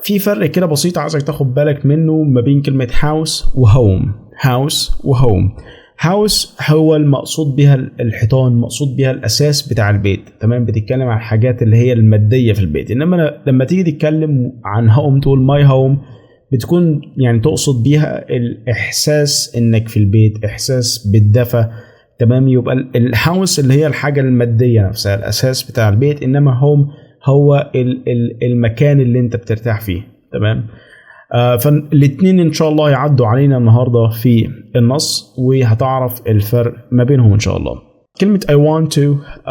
في فرق كده بسيط عايزك تاخد بالك منه ما بين كلمة house وhome. house وhome. house هو المقصود بها الحيطان، مقصود بها الأساس بتاع البيت، تمام؟ بتتكلم عن الحاجات اللي هي المادية في البيت. إنما لما تيجي تتكلم عن home تقول my home، بتكون يعني تقصد بيها الإحساس إنك في البيت، إحساس بالدفى، تمام؟ يبقى الهاوس اللي هي الحاجة المادية نفسها، الأساس بتاع البيت، إنما هوم هو المكان اللي أنت بترتاح فيه، تمام؟ فالاتنين إن شاء الله يعدوا علينا النهاردة في النص، وهتعرف الفرق ما بينهم إن شاء الله. كلمة I want to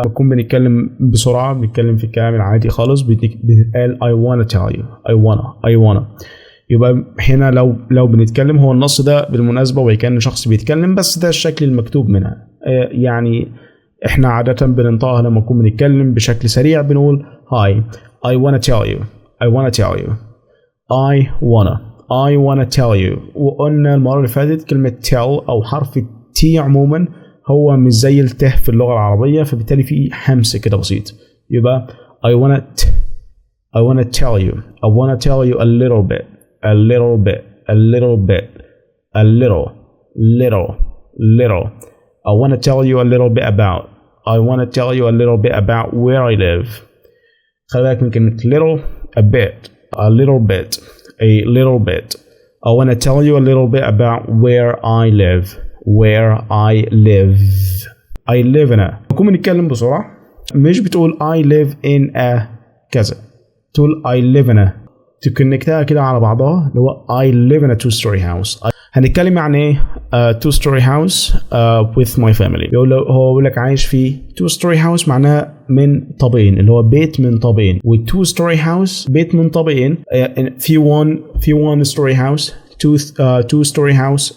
بكون بنتكلم بسرعة، بنتكلم في الكلام العادي خالص، بنتقال I wanna tell you، I wanna. يبقى هنا لو بنتكلم، هو النص ده بالمناسبة وكان شخص بيتكلم، بس ده الشكل المكتوب منها. يعني احنا عادة بننطقها لما نكون بنتكلم بشكل سريع، بنقول Hi I wanna tell you، I wanna tell you، I wanna tell you. وقلنا المرة اللي فاتت كلمة tell أو حرف T عموما هو مش زي الته في اللغة العربية، فبالتالي في همس كده بسيط. يبقى I wanna tell you، I wanna tell you a little bit، a little bit، a little bit، a little. I want to tell you a little bit about. I want to tell you a little bit about where I live. خلي بالك من كلمة little، a bit، a little bit، a little bit. I want to tell you a little bit about where I live. Where I live. I live in a. بكون بنتكلم بسرعة، مش بتقول I live in a كذا، تقول I live in a، تكونكتها كده على بعضها، اللي هو I live in a two-story house. هنتكلم عن ايه two-story house with my family. هو بيقول لك عايش في two-story house، معناه من طابين، اللي هو بيت من طابين. و two-story house بيت من طابين، في one story house، two-story house،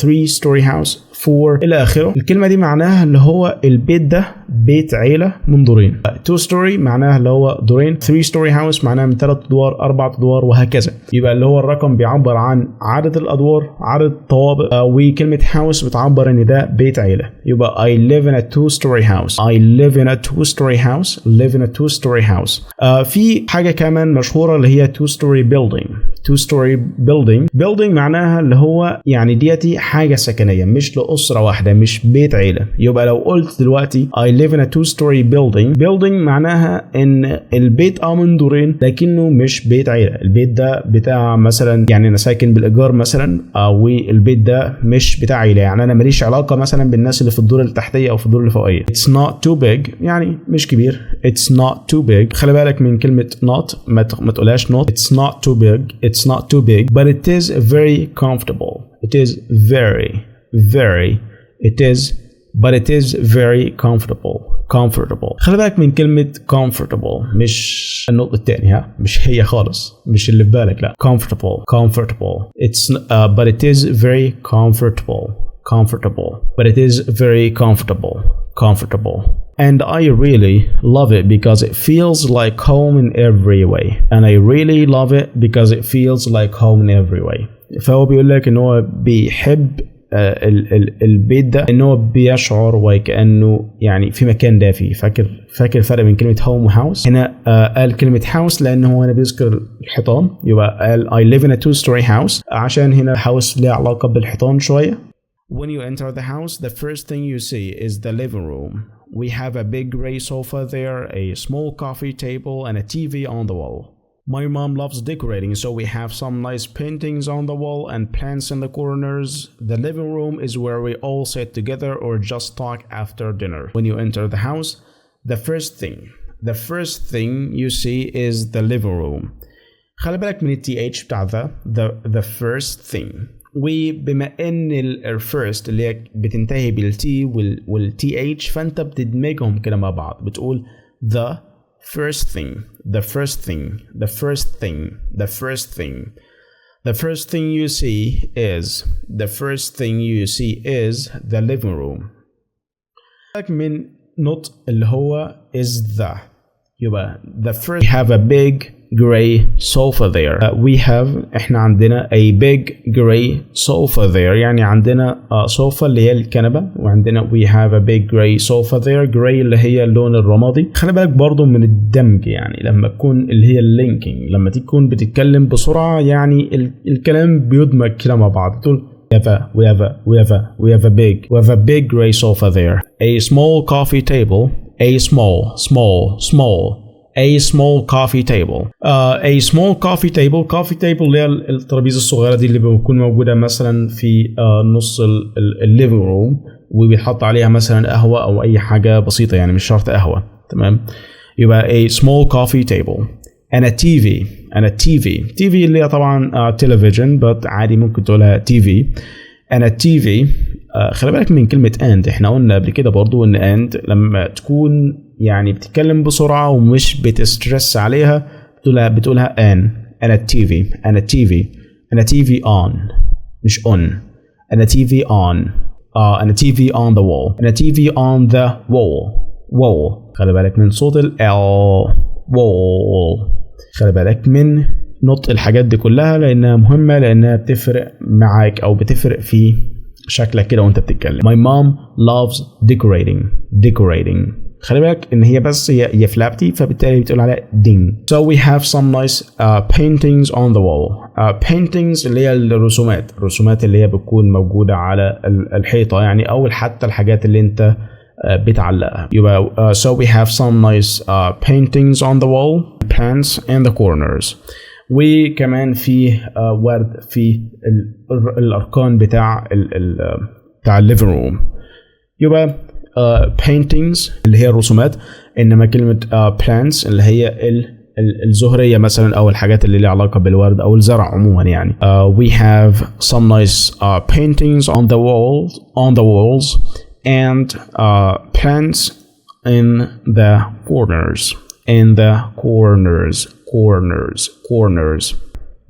three-story house، 4 إلى آخره. الكلمة دي معناها اللي هو البيت ده بيت عيلة من دورين. 2 story معناها اللي هو دورين. 3 story house معناها من 3 أدوار، 4 أدوار، وهكذا. يبقى اللي هو الرقم بيعبر عن عدد الأدوار، عدد الطوابق، وكلمة house بتعبر إن ده بيت عيلة. يبقى I live in a 2-story house. I live in a 2-story house. Live in a 2-story house. في حاجة كمان مشهورة اللي هي 2-story building. 2-story building معناها اللي هو يعني ديتي حاجة سكنية، مش لأسرة واحدة، مش بيت عيلة. يبقى لو قلت دلوقتي I live in a 2-story building معناها ان البيت من دورين لكنه مش بيت عيلة. البيت ده بتاع مثلا، يعني انا ساكن بالإيجار مثلا، والبيت ده مش بتاع عيلة، يعني انا ماليش علاقة مثلا بالناس اللي في الدور التحتية او في الدور الفوقية. It's not too big، يعني مش كبير. It's not too big. خلي بالك من كلمة not، ما تقولهاش not. It's not too big. It's not too big but it is very comfortable. It is very but it is very comfortable. خلي بالك من كلمة comfortable، مش النطق التاني، ها، مش هي خالص، مش اللي في بالك، لا. comfortable. It's but it is very comfortable. But it is very comfortable. And I really love it because it feels like home in every way. And I really love it because it feels like home in every way. فهو بيقول لك ان هو بيحب البيت ده، ان هو بيشعر وكأنه يعني في مكان دافي. فاكر الفرق بين كلمة home وhouse؟ هنا قال كلمة house لأنه هو هنا بيذكر الحيطان، يبقى قال I live in a 2-story house عشان هنا house ليه علاقة بالحيطان شوية. When you enter the house, the first thing you see is the living room. We have a big gray sofa there, a small coffee table, and a TV on the wall. My mom loves decorating, so we have some nice paintings on the wall and plants in the corners. The living room is where we all sit together or just talk after dinner. When you enter the house, the first thing you see is the living room. خلي بالك من TH بتاع the first thing. وبما ان الفيرست اللي هي بتنتهي بالتي والTH، فانت بتدمجهم كده مع بعض، بتقول the first thing. The first thing you see is the living room. من نطق اللي هو is the، يبقى the first. We have a big gray sofa there. We have احنا عندنا a big gray sofa there، يعني عندنا sofa اللي هي الكنبة، وعندنا we have a big gray sofa there. gray اللي هي اللون الرمادي. خلي بالك برضو من الدمج، يعني لما تكون اللي هي linking، لما تكون بتتكلم بسرعة يعني الكلام بيدمج كده مع بعض. تقول we have a big gray sofa there. A small coffee table. A small coffee table. A small coffee table. coffee table اللي هي الترابيزة الصغيرة دي اللي بتكون موجودة مثلا في نص الليفينج روم، وبيتحط عليها مثلا قهوة أو أي حاجة بسيطة، يعني مش شرط قهوة. تمام. يبقى a small coffee table and a TV اللي هي طبعا television، but عادي ممكن تقولها TV and a TV. خلي بالك من كلمة and، احنا قلنا قبل كده برضو ان and لما تكون يعني بتتكلم بسرعة ومش بتسترس عليها بتقولها and a TV on مش on. and a TV on and a TV on the wall and a TV on the wall. خلي بالك من صوت ال wall. خلي بالك من نطق الحاجات دي كلها لأنها مهمة، لأنها بتفرق معاك أو بتفرق في شكلك كده وانت بتتكلم. My mom loves decorating. خلي بالك ان هي بس هي فلابتي، فبالتالي بتقول عليها ding. So we have some nice paintings on the wall. paintings اللي هي الرسومات اللي هي بتكون موجودة على الحيطة يعني، او حتى الحاجات اللي انت بتعلقها. يبقى so we have some nice paintings on the wall, plants in the corners. وكمان في ورد في الأركان بتاع الليفينج روم. يبقى paintings اللي هي الرسومات، إنما كلمة plants اللي هي الزهرية مثلا أو الحاجات اللي لها علاقة بالورد أو الزرع عموما يعني. We have some nice paintings on the walls and plants in the corners.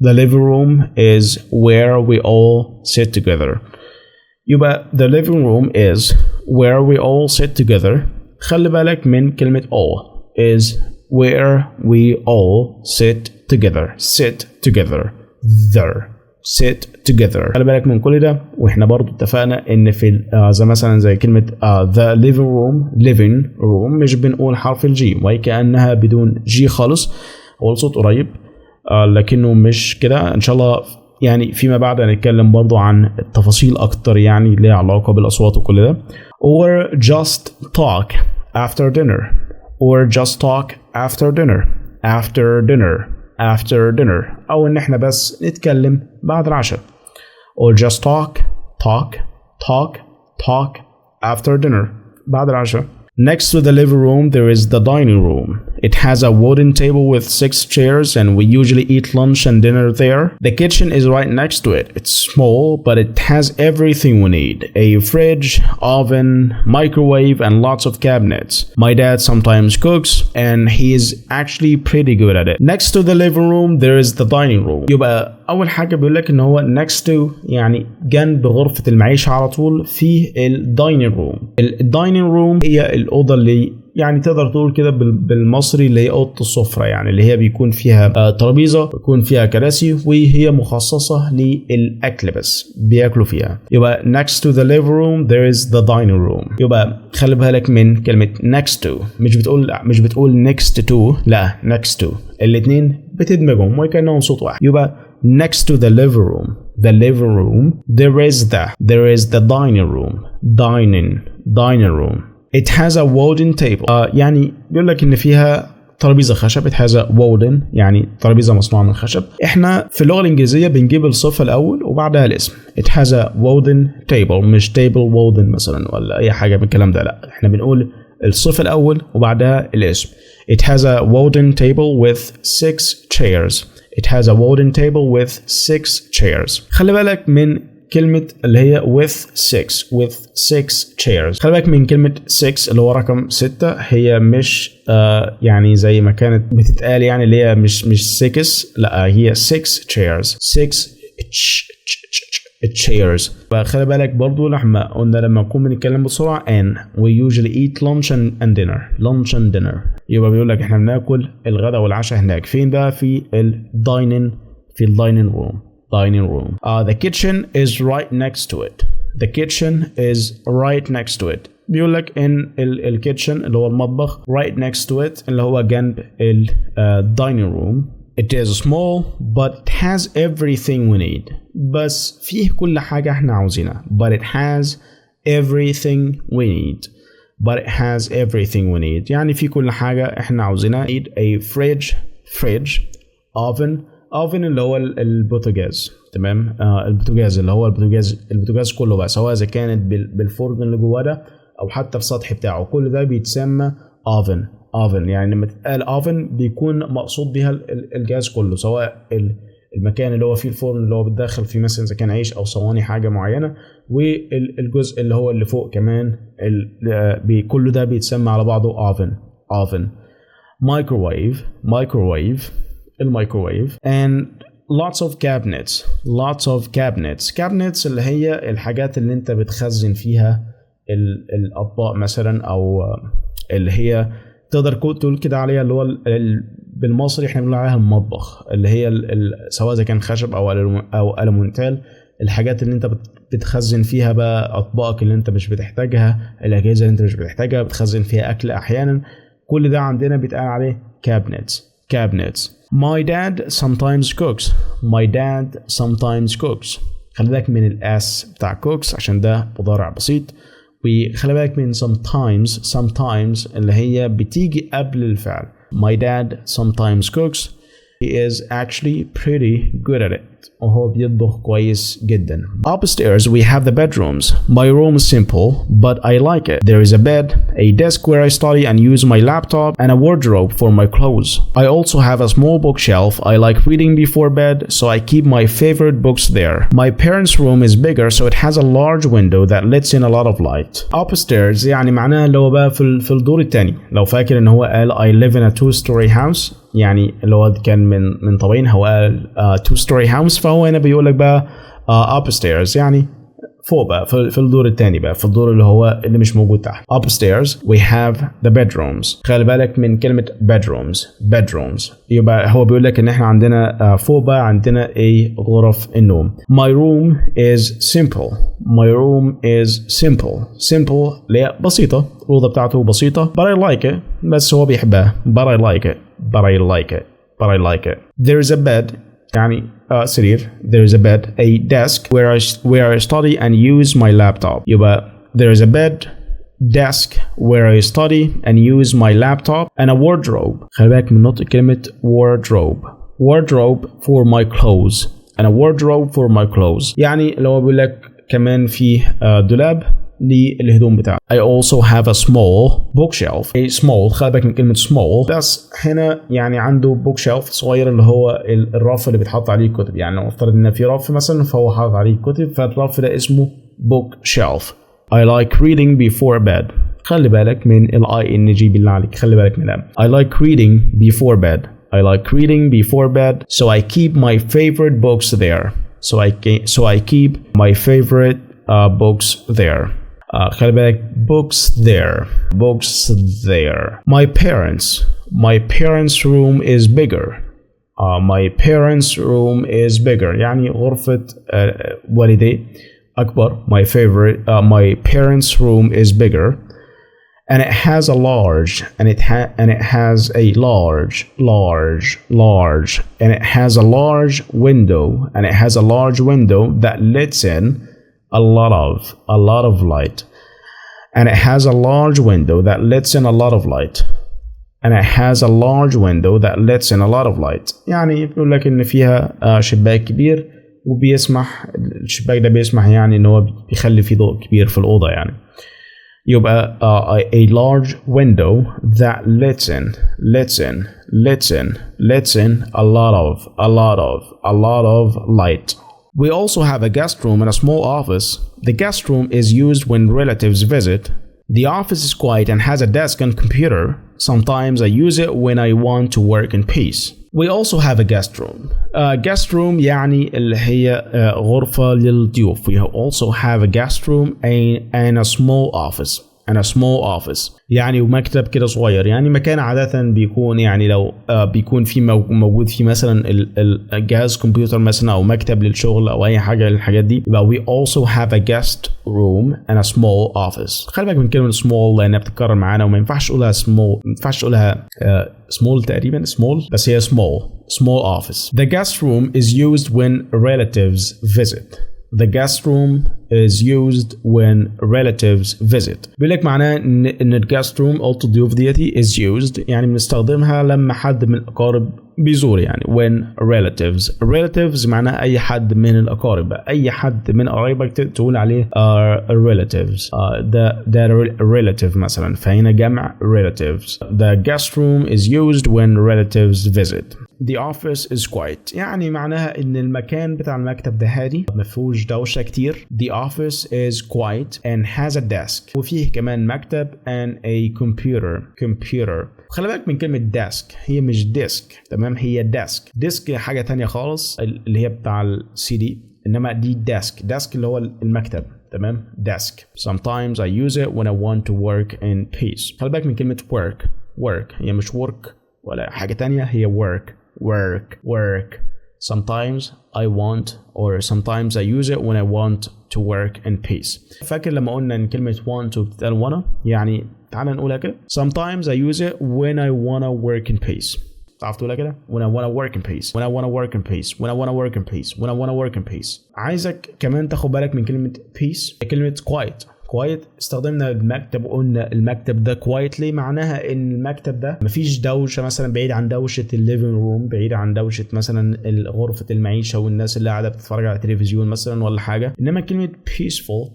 The living room is where we all sit together. يبقى the living room is where we all sit together. خلي بالك من كلمة all is where we all sit together. خلي بالك من كل ده. واحنا برضو اتفقنا ان في زي مثلا زي كلمة the living room مش بنقول حرف الجي، وهي كأنها بدون جي خالص، هو الصوت قريب لكنه مش كده. ان شاء الله يعني فيما بعد هنتكلم برضو عن التفاصيل اكتر يعني ليها علاقة بالاصوات وكل ده. or just talk after dinner او ان احنا بس نتكلم بعد العشاء. or just talk after dinner بعد العشاء. Next to the living room there is the dining room. It has a wooden table with 6 chairs and we usually eat lunch and dinner there. The kitchen is right next to it. It's small but it has everything we need. A fridge, oven, microwave and lots of cabinets. My dad sometimes cooks and he is actually pretty good at it. Next to the living room there is the dining room. يبقى أول حاجة بيقول لك إن هو next to يعني جنب غرفة المعيشة على طول في الدايننج روم. الدايننج روم هي الأوضة اللي يعني تقدر تقول كده بالمصري اللي هي أوضة السفرة، يعني اللي هي بيكون فيها ترابيزة، بيكون فيها كراسي، وهي مخصصة للأكل بس بياكلوا فيها. يبقى next to the living room there is the dining room. يبقى خلي بالك من كلمة next to، مش بتقول next to، لا next to، الاتنين بتدمجهم وكأنهم صوت واحد. يبقى next to the living room there is the dining room. It has a wooden table. يعني بيقول لك ان فيها ترابيزه خشب. It has a wooden يعني ترابيزه مصنوعه من خشب. احنا في اللغه الانجليزيه بنجيب الصفه الاول وبعدها الاسم. It has a wooden table، مش table wooden مثلا ولا اي حاجه من الكلام ده، لا احنا بنقول الصفه الاول وبعدها الاسم. It has a wooden table with 6 chairs. خلي بالك من كلمة اللي هي with six chairs. خلي بالك من كلمة 6 اللي هو رقم 6، هي مش يعني زي ما كانت بتتقال يعني اللي هي مش 6، لا هي 6 chairs. chairs. فخلي بالك برضو لما نكون بنتكلم بسرعة and we usually eat lunch and dinner يبقى بيقول لك احنا بناكل الغداء والعشاء هناك فين بقى؟ في الدايننج room. The kitchen is right next to it. The kitchen is right next to it. بيقول لك ان الكيتشن اللي هو المطبخ right next to it اللي هو جنب dining room. It is small but it has everything we need. بس فيه كل حاجة احنا عاوزينها. But it has everything we need. يعني في كل حاجة احنا عاوزينها. Need a fridge, oven اللي هو البوتاجاز. تمام. البوتاجاز اللي هو البوتاجاز كله بقى، سواء اذا كانت بالفرن اللي جواه ده او حتى في السطح بتاعه، كل ده بيتسمى oven. يعني لما تتقال oven بيكون مقصود بيها الجهاز كله، سواء المكان اللي هو فيه الفرن اللي هو بتدخل فيه مثلا اذا كان عيش او صواني حاجه معينه، والجزء اللي هو اللي فوق كمان كله ده بيتسمى على بعضه oven. microwave and lots of cabinets اللي هي الحاجات اللي انت بتخزن فيها الاطباق مثلا، او اللي هي تقدر تقول كده عليها اللي هو بالمصري احنا بنقول عليها المطبخ، اللي هي سواء اذا كان خشب او ألمونتال، الحاجات اللي انت بتخزن فيها بقى اطباقك اللي انت مش بتحتاجها، الاجهزه اللي انت مش بتحتاجها، بتخزن فيها اكل احيانا. كل ده عندنا بيتقال عليه cabinets. My dad sometimes cooks. خلي بالك من الاس بتاع cooks عشان ده مضارع بسيط، وخلي بالك من sometimes اللي هي بتيجي قبل الفعل. My dad sometimes cooks. He is actually pretty good at it. وهو بيطبخ كويس جدا. Upstairs we have the bedrooms. My room is simple, but I like it. There is a bed, a desk where I study and use my laptop, and a wardrobe for my clothes. I also have a small bookshelf. I like reading before bed, so I keep my favorite books there. My parents' room is bigger, so it has a large window that lets in a lot of light. Upstairs يعني معناها اللي هو بقى في الدور الثاني. لو فاكر ان هو قال I live in a 2-story house، يعني اللي هو كان من طبعين هو قال 2-story house، فهو هنا بيقول لك بقى upstairs يعني فوق بقى في الدور الثاني بقى، في الدور اللي هو اللي مش موجود تحت. Upstairs we have the bedrooms. خلي بالك من كلمة bedrooms يبقى هو بيقول لك ان احنا عندنا فوق بقى عندنا غرف النوم. My room is simple اللي هي بسيطة، الأوضة بتاعته بسيطة، but I like it، بس هو بيحبها، but I like it. There is a bed يعني سرير. There is a bed, a desk where I study and use my laptop. يبقى there is a bed, desk where I study and use my laptop, and a wardrobe. خلي بالك من نطق كلمة wardrobe for my clothes, and a wardrobe for my clothes. يعني لو بقول لك كمان في دولاب للهدوم بتاعتي. I also have a small bookshelf. small خلي بالك من كلمة small، بس هنا يعني عنده bookshelf صغير اللي هو الرف اللي بيتحط عليه الكتب. يعني لو افترض ان في رف مثلا فهو حاطط عليه الكتب، فالرف ده اسمه bookshelf. I like reading before bed. خلي بالك من ing بالله عليك، خلي بالك منها. I like reading before bed, so I keep my favorite books there. So I keep my favorite books there. خلي بالك books there. My parents' room is bigger. يعني غرفة والدي أكبر. My parents' room is bigger, and it has a large window that lets in a lot of light. And it has a large window that lets in a lot of light. يعني بيقول لك ان فيها شباك كبير وبيسمح، الشباك ده بيسمح يعني ان هو بيخلي فيه ضوء كبير في الأوضة. يعني يبقى a large window that lets in a lot of light. We also have a guest room and a small office. The guest room is used when relatives visit. The office is quiet and has a desk and computer. Sometimes I use it when I want to work in peace. We also have a guest room. Guest room يعني اللي هي غرفة للضيوف. We also have a guest room and a small office. يعني ومكتب كده صغير، يعني مكان عادة بيكون يعني لو بيكون في موجود فيه مثلا الجهاز كمبيوتر مثلا او مكتب للشغل او اي حاجة للحاجات دي. يبقى we also have a guest room and a small office. خلي بالك من كلمة small لانها بتتكرر معانا وما ينفعش تقولها small، ما ينفعش تقولها small تقريبا small، بس هي small office. The guest room is used when relatives visit. The guest room is used when relatives visit. بيقول لك معناه ان الجاست روم اوضه الضيوف ديتي is used يعني بنستخدمها لما حد من الاقارب بيزور. يعني when relatives معناه اي حد من الاقارب، اي حد من قرايبك تقول عليه relatives. ده relative مثلا، فهنا جمع relatives. The guest room is used when relatives visit. The office is quiet يعني معناها ان المكان بتاع المكتب ده هادي ما فيهوش دوشه كتير. The office is quiet and has a desk. وفيه كمان مكتب and a computer. خلي بالك من كلمة desk، هي مش desk تمام، هي desk حاجة تانية خالص اللي هي بتاع السي دي، انما دي desk اللي هو المكتب تمام. desk. Sometimes I use it when I want to work in peace. خلي بالك من كلمة work هي مش work ولا حاجة تانية، هي work. Sometimes sometimes I use it when I want to work in peace. فاكر لما قلنا ان كلمة want بتتقال wanna؟ يعني تعال نقولها كده. Sometimes I use it when I wanna work in peace. تعرف تقولها كده؟ When I wanna work in peace. When I wanna work in peace. When I wanna work in peace. When I wanna work in peace. عايزك كمان تاخد بالك من كلمة peace. كلمة quiet استخدمنا المكتب وقلنا المكتب ده quietly معناها ان المكتب ده مفيش دوشه مثلا، بعيد عن دوشه الليفينج روم، بعيد عن دوشه مثلا غرفه المعيشه والناس اللي قاعده بتتفرج على التلفزيون مثلا ولا حاجه. انما كلمه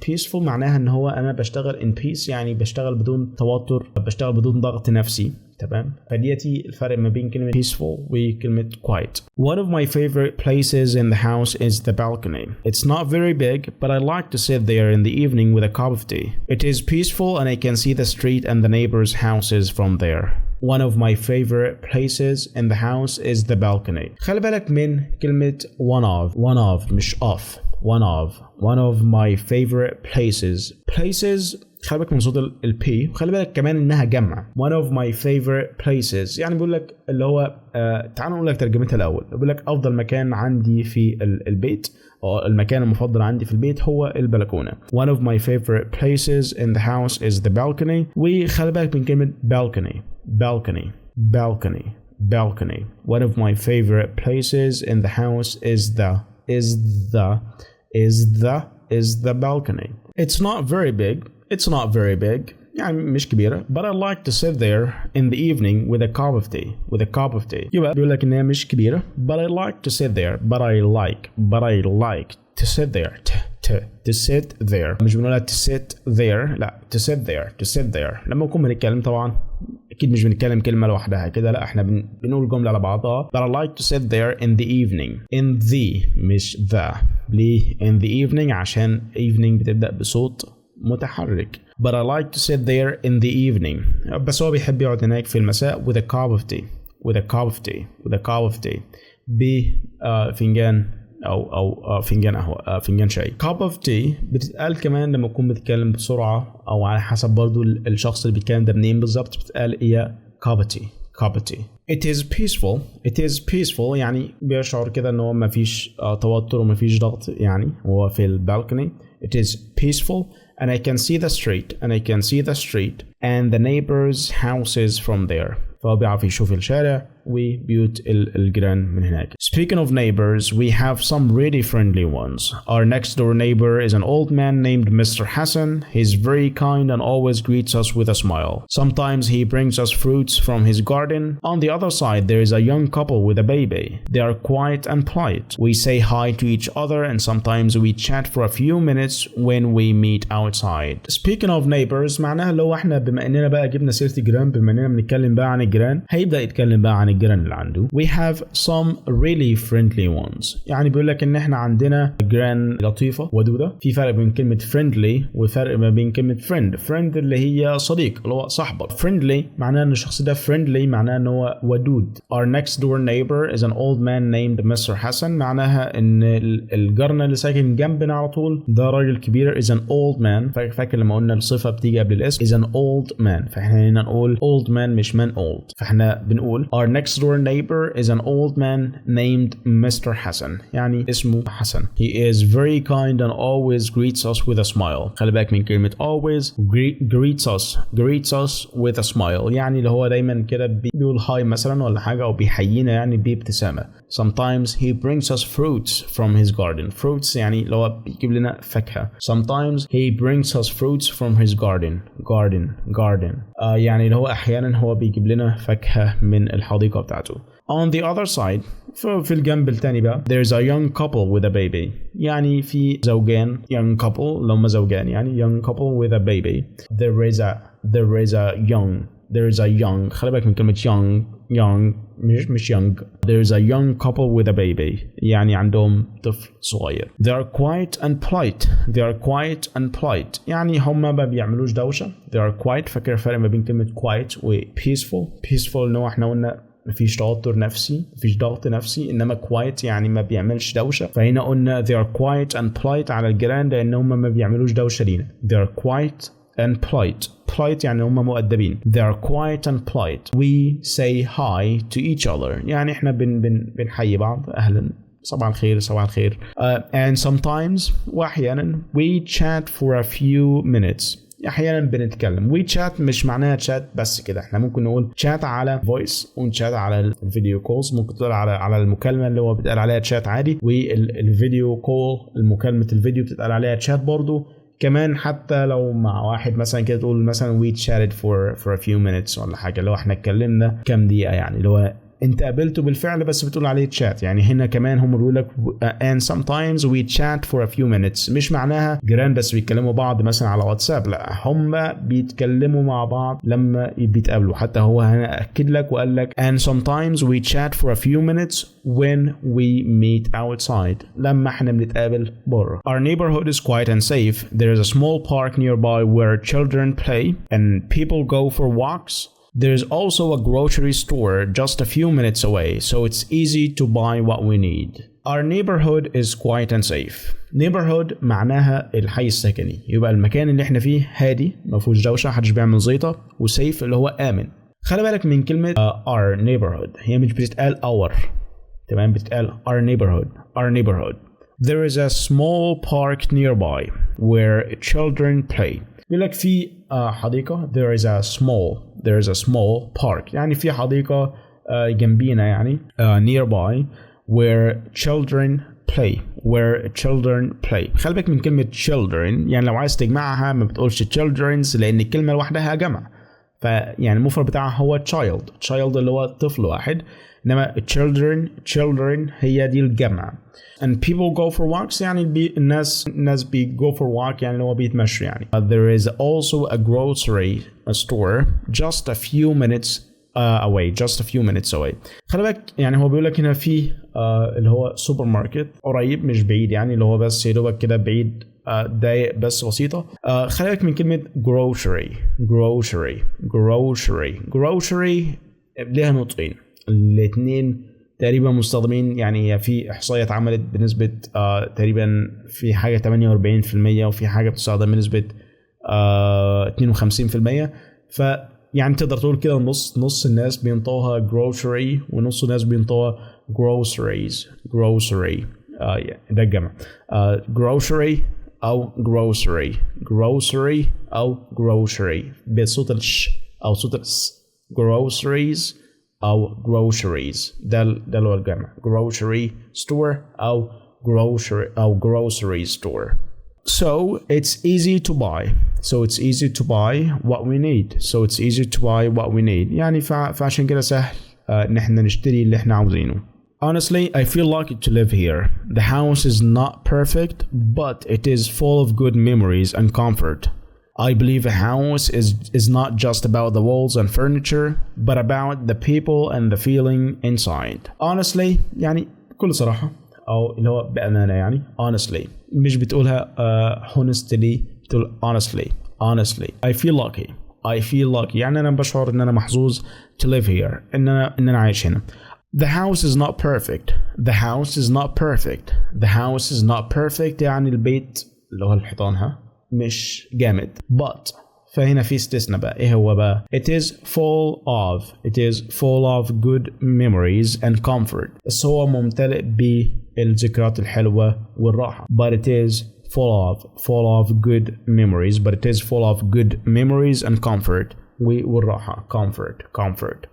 peaceful معناها ان هو انا بشتغل in peace يعني بشتغل بدون توتر، بشتغل بدون ضغط نفسي تمام. فديتي الفرق ما بين كلمة peaceful وكلمة quiet. One of my favorite places in the house is the balcony. It's not very big, but I like to sit there in the evening with a cup of tea. It is peaceful and I can see the street and the neighbors' houses from there. One of my favorite places in the house is the balcony. خلي بالك من كلمة one of مش off. One of my favorite places خلي بالك من صوت البي، وخلي بالك كمان انها جمع. one of my favorite places يعني بيقول لك اللي هو تعالوا نقول لك ترجمتها الاول. بيقول لك افضل مكان عندي في البيت او المكان المفضل عندي في البيت هو البلكونه. one of my favorite places in the house is the balcony. وخلي بالك من كلمه balcony. one of my favorite places in the house is the balcony. It's not very big يعني مش كبيرة. but I like to sit there in the evening with a cup of tea. يبقى بيقول لك إنها مش كبيرة but I like to sit there but I like to sit there to sit there. مش بنقولها to sit there، لا to sit there. لما نكون بنتكلم طبعا أكيد مش بنتكلم كلمة لوحدها كده، لا احنا بنقول جملة على بعضها. but I like to sit there in the evening. in the مش the. ليه in the evening؟ عشان evening بتبدأ بصوت متحرك. but I like to sit there in the evening. بس هو بيحب يقعد هناك في المساء with a cup of tea بفنجان أو فنجان قهوة، فنجان شاي. cup of tea بتتقال كمان لما تكون بتتكلم بسرعة أو على حسب برضو الشخص اللي بيتكلم ده منين بالظبط، بتتقال هي cup of tea. It is peaceful يعني بيشعر كده إن هو مفيش توتر ومفيش ضغط، يعني هو في البالكوني. It is peaceful and I can see the street and the neighbors' houses from there. فهو بيعرف يشوف الشارع وبيوت الجيران من هناك. Speaking of neighbors, we have some really friendly ones. Our next door neighbor is an old man named Mr. Hassan. He's very kind and always greets us with a smile. Sometimes he brings us fruits from his garden. On the other side, there is a young couple with a baby. They are quiet and polite. We say hi to each other and sometimes we chat for a few minutes when we meet outside. Speaking of neighbors معناها لو احنا بما اننا بقى جبنا سيرة الجيران، بما اننا بنتكلم بقى عن الجيران، هيبدأ يتكلم بقى عن الجيران اللي عنده. We have some really friendly ones. يعني بيقول لك ان احنا عندنا جيران لطيفة ودودة. في فرق بين كلمة friendly وفرق ما بين كلمة friend اللي هي صديق اللي هو صاحبك. friendly معناه ان الشخص ده friendly معناه ان هو ودود. Our next door neighbor is an old man named Mr. حسن. معناها ان الجارنا اللي ساكن جنبنا على طول ده راجل كبير. is an old man. فاكر لما قلنا الصفة بتيجي قبل الاسم. is an old man. فاحنا هنا نقول old man مش man old. فاحنا بنقول our next door neighbor is an old man named Mr. حسن. يعني اسمه حسن. He is very kind and always greets us with a smile. خلي بالك من كلمة always. greets us with a smile. يعني اللي هو دايما كده بيقول هاي مثلا ولا حاجة أو بيحيينا يعني بابتسامة. Sometimes he brings us fruits from his garden. Fruits يعني اللي هو بيجيب لنا فاكهة. Sometimes he brings us fruits from his garden. يعني اللي هو أحيانا هو بيجيب لنا فاكهة من الحديقة بتاعته. On the other side في الجنب التاني بقى there's a young couple with a baby. يعني في زوجان young couple اللي هم زوجان يعني young couple with a baby. There is a young خلي بالك من كلمة young مش young. There is a young couple with a baby. يعني عندهم طفل صغير. They are quiet and polite. يعني هم ما بيعملوش دوشة. They are quiet. فاكر الفرق ما بين كلمة quiet و peaceful إنه احنا قلنا مفيش توتر نفسي مفيش ضغط نفسي انما quiet يعني ما بيعملش دوشة. فهنا قلنا they are quiet and polite على الجيران لان هم ما بيعملوش دوشة لينا. They are quiet and polite يعني هم مؤدبين. They are quiet and polite. We say hi to each other. يعني احنا بنحيي بعض اهلا صباح الخير. And sometimes واحيانا we chat for a few minutes. احيانا بنتكلم. we chat مش معناها chat بس كده. احنا ممكن نقول chat على voice ونشات على الفيديو كولز. ممكن تقول على المكالمه اللي هو بيتقال عليها chat عادي. والفيديو كول المكالمه الفيديو بتتقال عليها chat برضو. كمان حتى لو مع واحد مثلا كده تقول مثلا we chatted for a few minutes ولا حاجه لو احنا اتكلمنا كام دقيقه يعني اللي هو انت قابلته بالفعل بس بتقول عليه chat. يعني هنا كمان هم بيقول لك and sometimes we chat for a few minutes. مش معناها جيران بس بيتكلموا بعض مثلا على واتساب. لا هم بيتكلموا مع بعض لما بيتقابلوا. حتى هو هنا اكد لك وقال لك and sometimes we chat for a few minutes when we meet outside. لما احنا بنتقابل بره. Our neighborhood is quiet and safe. There is a small park nearby where children play and people go for walks. There's also a grocery store just a few minutes away, so it's easy to buy what we need. Our neighborhood is quiet and safe. Neighborhood معناها الحي السكني. يبقى المكان اللي احنا فيه هادي ما فيهوش دوشة محدش بيعمل زيطة. وسيف اللي هو آمن. خلي بالك من كلمة our neighborhood. هي مش بتتقال our تمام بتتقال our neighborhood. There is a small park nearby where children play. يقول لك في حديقة. There is a small park. يعني في حديقة جنبينا يعني nearby where children play. خلي بالك من كلمة children. يعني لو عايز تجمعها ما بتقولش children's لأن الكلمة لوحدها جمع. فيعني المفرد بتاعها هو child اللي هو طفل واحد. إنما children هي دي الجمع. And people go for walks يعني الناس go for walk يعني اللي هو بيتمشوا يعني. There is also a grocery store just a few minutes away. خلي بالك يعني هو بيقول لك هنا في اللي هو سوبر ماركت قريب مش بعيد يعني اللي هو بس يدوبك كده بعيد دقايق بس بسيطة. خلي بالك من كلمة grocery ليها نطقين. الاثنين تقريبا مستخدمين يعني في احصائيات اتعملت بنسبه تقريبا في حاجه 48% وفي حاجه بتستخدم بنسبه 52%. فيعني تقدر تقول كده نص الناس بينطوها grocery ونص الناس بينطوها grocery ده الجمع. grocery او grocery بصوت الش او صوت الس. groceries أو groceries ده اللي هو الجمع. grocery store أو grocery store. So it's easy to buy what we need. يعني فعشان كده سهل إن احنا نشتري اللي احنا عاوزينه. Honestly, I feel lucky to live here. The house is not perfect, but it is full of good memories and comfort. I believe a house is not just about the walls and furniture but about the people and the feeling inside. Honestly يعني بكل صراحة أو اللي هو بأمانة يعني honestly مش بتقولها honestly بتقول honestly I feel lucky يعني أنا بشعر إن أنا محظوظ to live here إن أنا عايش هنا. The house is not perfect. يعني البيت اللي هو الحيطان مش جامد. But فهنا في استثناء بقى. إيه هو بقى؟ It is full of good memories and comfort. بس هو ممتلئ بالذكريات الحلوة والراحة. But it is full of good memories and comfort. والراحة. Comfort.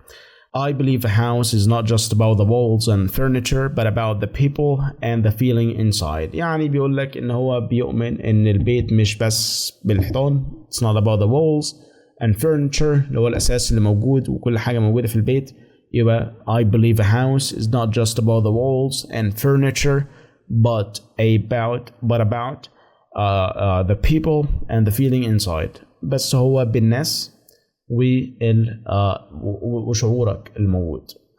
I believe a house is not just about the walls and furniture but about the people and the feeling inside. يعني بيقول لك إن هو بيؤمن إن البيت مش بس بالحيطان. It's not about the walls and furniture اللي هو الأساس اللي موجود وكل حاجة موجودة في البيت. يبقى I believe a house is not just about the walls and furniture but about the people and the feeling inside. بس هو بالناس وشعورك الموجود.